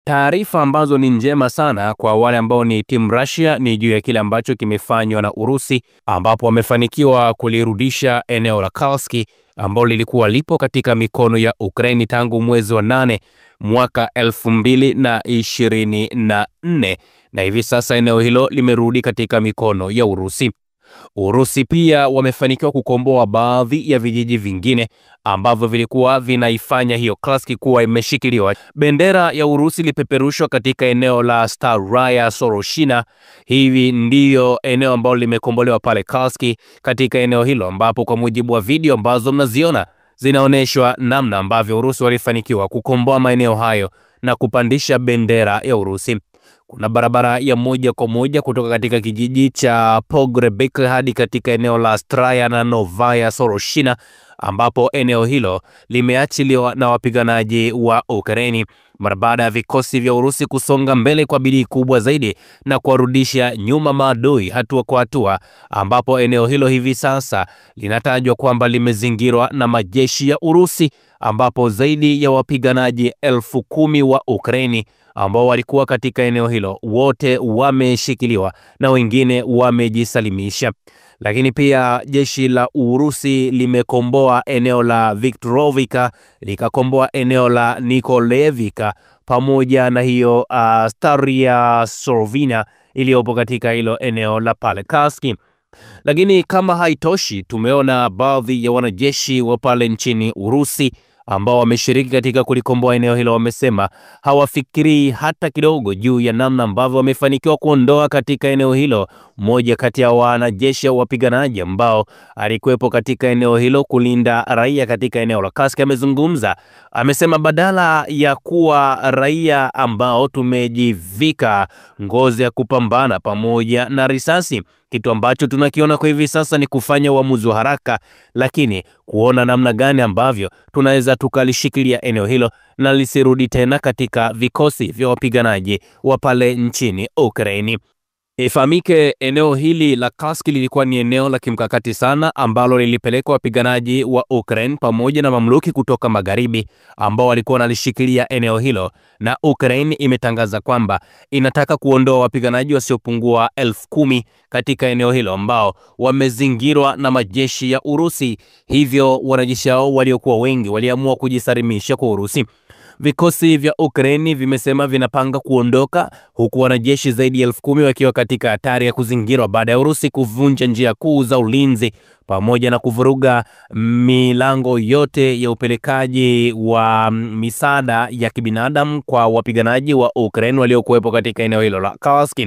Taarifa ambazo ni njema sana kwa wale ambao ni Team Russia ni juu ya kile ambacho kimefanywa na Urusi, ambapo wamefanikiwa kulirudisha eneo la Kursk ambalo lilikuwa lipo katika mikono ya Ukraine tangu mwezi wa 8 mwaka 2024, na hivi sasa eneo hilo limerudi katika mikono ya Urusi. Urusi pia wamefanikiwa kukomboa baadhi ya vijiji vingine ambavyo vilikuwa vinaifanya hiyo Kursk kuwa imeshikiliwa. Bendera ya Urusi ilipeperushwa katika eneo la Staraya Soroshina. Hivi ndiyo eneo ambalo limekombolewa pale Kursk, katika eneo hilo ambapo kwa mujibu wa video ambazo mnaziona zinaonyeshwa namna ambavyo Urusi walifanikiwa kukomboa maeneo hayo na kupandisha bendera ya Urusi. Kuna barabara ya moja kwa moja kutoka katika kijiji cha Pogrebek hadi katika eneo la Straya na Novaya Soroshina, ambapo eneo hilo limeachiliwa na wapiganaji wa Ukraine mara baada ya vikosi vya Urusi kusonga mbele kwa bidii kubwa zaidi na kuwarudisha nyuma maadui hatua kwa hatua, ambapo eneo hilo hivi sasa linatajwa kwamba limezingirwa na majeshi ya Urusi, ambapo zaidi ya wapiganaji 10,000 wa Ukraine ambao walikuwa katika eneo hilo wote wameshikiliwa na wengine wamejisalimisha. Lakini pia jeshi la Urusi limekomboa eneo la Viktorovka, likakomboa eneo la Nikolaevka pamoja na hiyo Staraya Sorovina iliyopo katika hilo eneo la pale Kursk. Lakini kama haitoshi, tumeona baadhi ya wanajeshi wa pale nchini Urusi ambao wameshiriki katika kulikomboa eneo hilo wamesema hawafikiri hata kidogo juu ya namna ambavyo wamefanikiwa kuondoa katika eneo hilo mmoja kati ya wanajeshi au wapiganaji ambao alikuwepo katika eneo hilo kulinda raia katika eneo la Kursk. Amezungumza, amesema badala ya kuwa raia ambao tumejivika ngozi ya kupambana pamoja na risasi, kitu ambacho tunakiona kwa hivi sasa ni kufanya uamuzi wa haraka, lakini kuona namna gani ambavyo tunaweza tukalishikilia eneo hilo na lisirudi tena katika vikosi vya wapiganaji wa pale nchini Ukraine. Ifahamike eneo hili la Kursk lilikuwa ni eneo la kimkakati sana ambalo lilipelekwa wapiganaji wa Ukraine pamoja na mamluki kutoka magharibi ambao walikuwa wanalishikilia eneo hilo, na Ukraine imetangaza kwamba inataka kuondoa wapiganaji wasiopungua 10,000 katika eneo hilo ambao wamezingirwa na majeshi ya Urusi. Hivyo wanajeshi hao waliokuwa wengi waliamua kujisalimisha kwa Urusi. Vikosi vya Ukraine vimesema vinapanga kuondoka, huku wanajeshi zaidi ya 10,000 wakiwa katika hatari ya kuzingirwa baada ya Urusi kuvunja njia kuu za ulinzi pamoja na kuvuruga milango yote ya upelekaji wa misaada ya kibinadamu kwa wapiganaji wa Ukraine waliokuwepo katika eneo hilo la Kursk.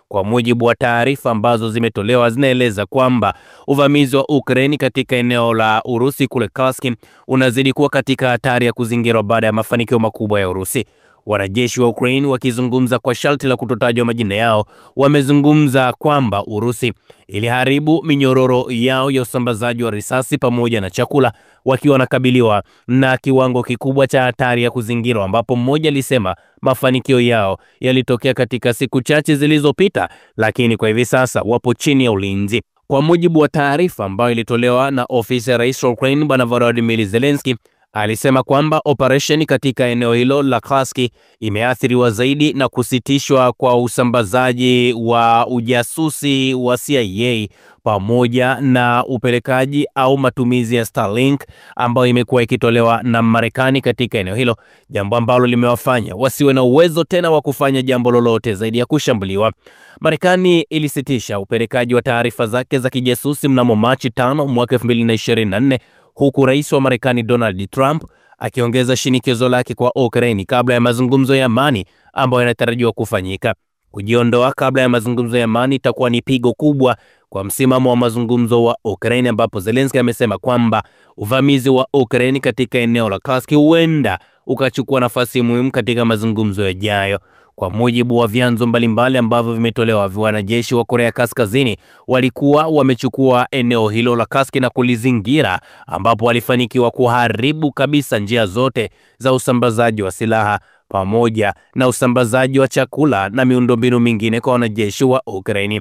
Kwa mujibu wa taarifa ambazo zimetolewa, zinaeleza kwamba uvamizi wa Ukraine katika eneo la Urusi kule Kursk unazidi kuwa katika hatari ya kuzingirwa baada ya mafanikio makubwa ya Urusi. Wanajeshi wa Ukraine wakizungumza kwa sharti la kutotajwa majina yao, wamezungumza kwamba Urusi iliharibu minyororo yao ya usambazaji wa risasi pamoja na chakula, wakiwa wanakabiliwa na kiwango kikubwa cha hatari ya kuzingirwa, ambapo mmoja alisema mafanikio yao yalitokea katika siku chache zilizopita, lakini kwa hivi sasa wapo chini ya ulinzi. Kwa mujibu wa taarifa ambayo ilitolewa na ofisi ya Rais wa Ukraine Bwana Volodymyr Zelensky, alisema kwamba operesheni katika eneo hilo la Kursk imeathiriwa zaidi na kusitishwa kwa usambazaji wa ujasusi wa CIA pamoja na upelekaji au matumizi ya Starlink ambayo imekuwa ikitolewa na Marekani katika eneo hilo, jambo ambalo limewafanya wasiwe na uwezo tena wa kufanya jambo lolote zaidi ya kushambuliwa. Marekani ilisitisha upelekaji wa taarifa zake za kijasusi mnamo Machi 5 mwaka 2024, huku rais wa Marekani Donald Trump akiongeza shinikizo lake kwa Ukraine kabla ya mazungumzo ya amani ambayo yanatarajiwa kufanyika. Kujiondoa kabla ya mazungumzo ya amani itakuwa ni pigo kubwa kwa msimamo wa mazungumzo wa Ukraine, ambapo Zelensky amesema kwamba uvamizi wa Ukraine katika eneo la Kursk huenda ukachukua nafasi muhimu katika mazungumzo yajayo. Kwa mujibu wa vyanzo mbalimbali ambavyo vimetolewa, wanajeshi wa Korea Kaskazini walikuwa wamechukua eneo hilo la Kursk na kulizingira, ambapo walifanikiwa kuharibu kabisa njia zote za usambazaji wa silaha pamoja na usambazaji wa chakula na miundombinu mingine kwa wanajeshi wa Ukraine.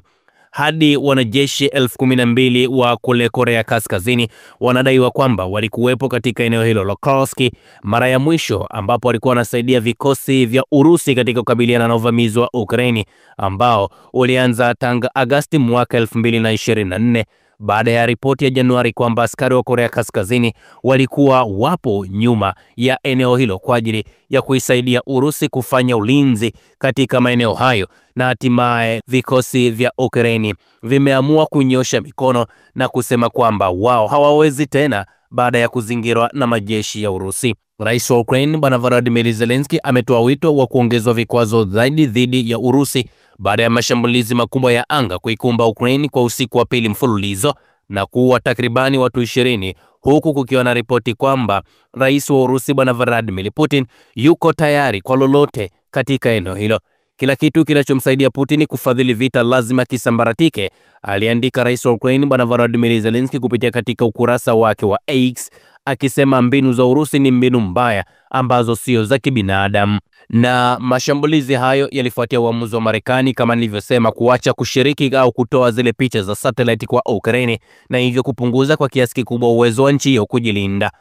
hadi wanajeshi 12,000 wa kule Korea Kaskazini wanadaiwa kwamba walikuwepo katika eneo hilo la Kursk mara ya mwisho, ambapo walikuwa wanasaidia vikosi vya Urusi katika kukabiliana na uvamizi wa Ukraine ambao ulianza tangu Agosti mwaka 2024 baada ya ripoti ya Januari kwamba askari wa Korea Kaskazini walikuwa wapo nyuma ya eneo hilo kwa ajili ya kuisaidia Urusi kufanya ulinzi katika maeneo hayo, na hatimaye vikosi vya Ukraine vimeamua kunyosha mikono na kusema kwamba wao hawawezi tena baada ya kuzingirwa na majeshi ya Urusi. Rais wa Ukraine Bwana Volodymyr Zelensky ametoa wito wa kuongezwa vikwazo zaidi dhidi ya Urusi baada ya mashambulizi makubwa ya anga kuikumba Ukraine kwa usiku wa pili mfululizo na kuua takribani watu 20, huku kukiwa na ripoti kwamba rais wa Urusi Bwana Vladimir Putin yuko tayari kwa lolote katika eneo hilo. Kila kitu kinachomsaidia Putin kufadhili vita lazima kisambaratike, aliandika rais wa Ukraine Bwana Volodymyr Zelensky kupitia katika ukurasa wake wa X, akisema mbinu za Urusi ni mbinu mbaya ambazo sio za kibinadamu. Na mashambulizi hayo yalifuatia uamuzi wa Marekani kama nilivyosema kuacha kushiriki au kutoa zile picha za satellite kwa Ukraine, na hivyo kupunguza kwa kiasi kikubwa uwezo wa nchi hiyo kujilinda.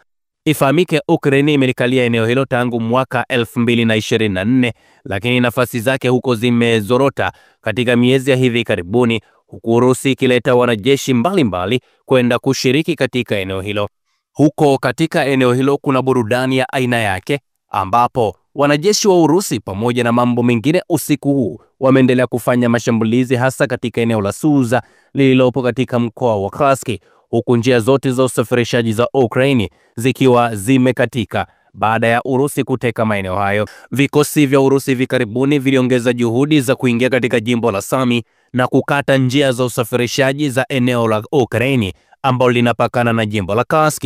Ifahamike Ukraine imelikalia eneo hilo tangu mwaka 2024, lakini nafasi zake huko zimezorota katika miezi ya hivi karibuni, huku Urusi ikileta wanajeshi mbalimbali kwenda kushiriki katika eneo hilo. Huko katika eneo hilo kuna burudani ya aina yake, ambapo wanajeshi wa Urusi pamoja na mambo mengine usiku huu wameendelea kufanya mashambulizi hasa katika eneo la Suza lililopo katika mkoa wa Kursk, huku njia zote za usafirishaji za Ukraine zikiwa zimekatika baada ya Urusi kuteka maeneo hayo. Vikosi vya Urusi hivi karibuni viliongeza juhudi za kuingia katika jimbo la Sami na kukata njia za usafirishaji za eneo la Ukraine ambalo linapakana na jimbo la Kursk.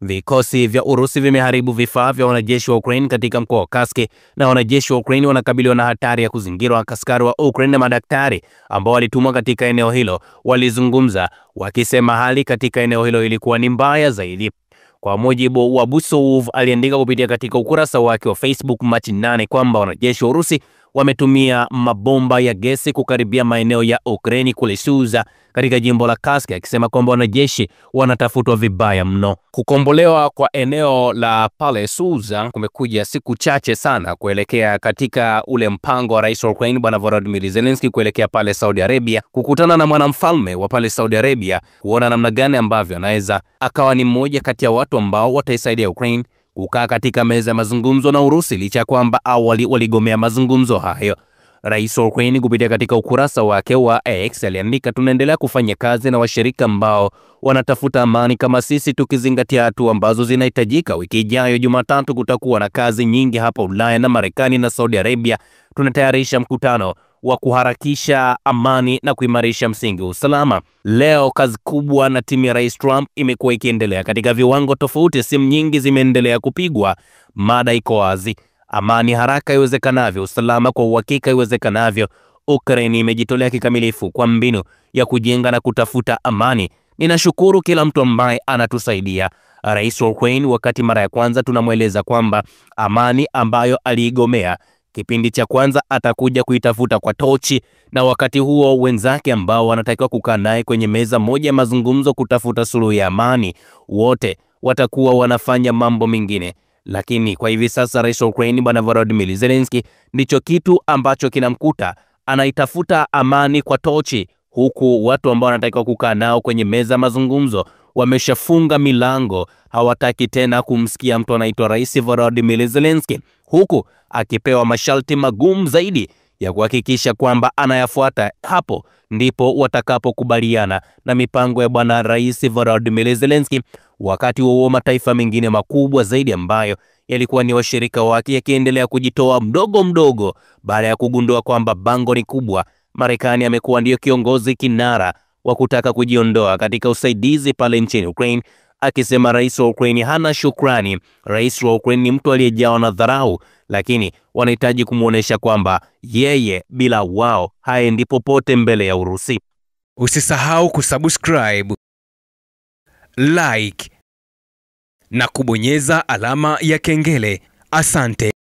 Vikosi vya Urusi vimeharibu vifaa vya wanajeshi wa Ukraine katika mkoa wa Kursk, na wanajeshi wa Ukraine wanakabiliwa na hatari ya kuzingirwa. Askari wa Ukraine na madaktari ambao walitumwa katika eneo hilo walizungumza wakisema hali katika eneo hilo ilikuwa ni mbaya zaidi. Kwa mujibu wa Busov, aliandika kupitia katika ukurasa wake wa Facebook Machi 8 kwamba wanajeshi wa Urusi wametumia mabomba ya gesi kukaribia maeneo ya Ukraine kule Suza katika jimbo la Kursk, akisema kwamba wanajeshi wanatafutwa vibaya mno. Kukombolewa kwa eneo la pale Suza kumekuja siku chache sana kuelekea katika ule mpango wa rais wa Ukraine Bwana Volodymyr Zelensky kuelekea pale Saudi Arabia kukutana na mwanamfalme wa pale Saudi Arabia, kuona namna gani ambavyo anaweza akawa ni mmoja kati ya watu ambao wataisaidia Ukraine kukaa katika meza ya mazungumzo na Urusi, licha kwamba awali waligomea mazungumzo hayo. Rais wa Ukraine kupitia katika ukurasa wake wa X aliandika, tunaendelea kufanya kazi na washirika ambao wanatafuta amani kama sisi, tukizingatia hatua ambazo zinahitajika. Wiki ijayo Jumatatu kutakuwa na kazi nyingi hapa Ulaya na Marekani na Saudi Arabia. Tunatayarisha mkutano wa kuharakisha amani na kuimarisha msingi wa usalama. Leo kazi kubwa na timu ya Rais Trump imekuwa ikiendelea katika viwango tofauti. Simu nyingi zimeendelea kupigwa. Mada iko wazi: amani haraka iwezekanavyo, usalama kwa uhakika iwezekanavyo. Ukraine imejitolea kikamilifu kwa mbinu ya kujenga na kutafuta amani. Ninashukuru kila mtu ambaye anatusaidia. Rais wa Ukraine, wakati mara ya kwanza tunamweleza kwamba amani ambayo aliigomea kipindi cha kwanza atakuja kuitafuta kwa tochi, na wakati huo wenzake ambao wanatakiwa kukaa naye kwenye meza moja ya mazungumzo kutafuta suluhu ya amani, wote watakuwa wanafanya mambo mengine. Lakini kwa hivi sasa rais wa Ukraine Bwana Volodymyr Zelensky ndicho kitu ambacho kinamkuta, anaitafuta amani kwa tochi, huku watu ambao wanatakiwa kukaa nao kwenye meza mazungumzo wameshafunga milango, hawataki tena kumsikia mtu anaitwa Rais Volodymyr Zelensky, huku akipewa masharti magumu zaidi ya kuhakikisha kwamba anayafuata. Hapo ndipo watakapokubaliana na mipango ya bwana Rais Volodymyr Zelensky. Wakati huo mataifa mengine makubwa zaidi ambayo yalikuwa ni washirika wake yakiendelea kujitoa mdogo mdogo baada ya kugundua kwamba bango ni kubwa. Marekani amekuwa ndio kiongozi kinara wa kutaka kujiondoa katika usaidizi pale nchini Ukraine, akisema rais wa Ukraine hana shukrani. Rais wa Ukraine ni mtu aliyejawa na dharau, lakini wanahitaji kumuonesha kwamba yeye bila wao haendi popote mbele ya Urusi. Usisahau kusubscribe, like na kubonyeza alama ya kengele. Asante.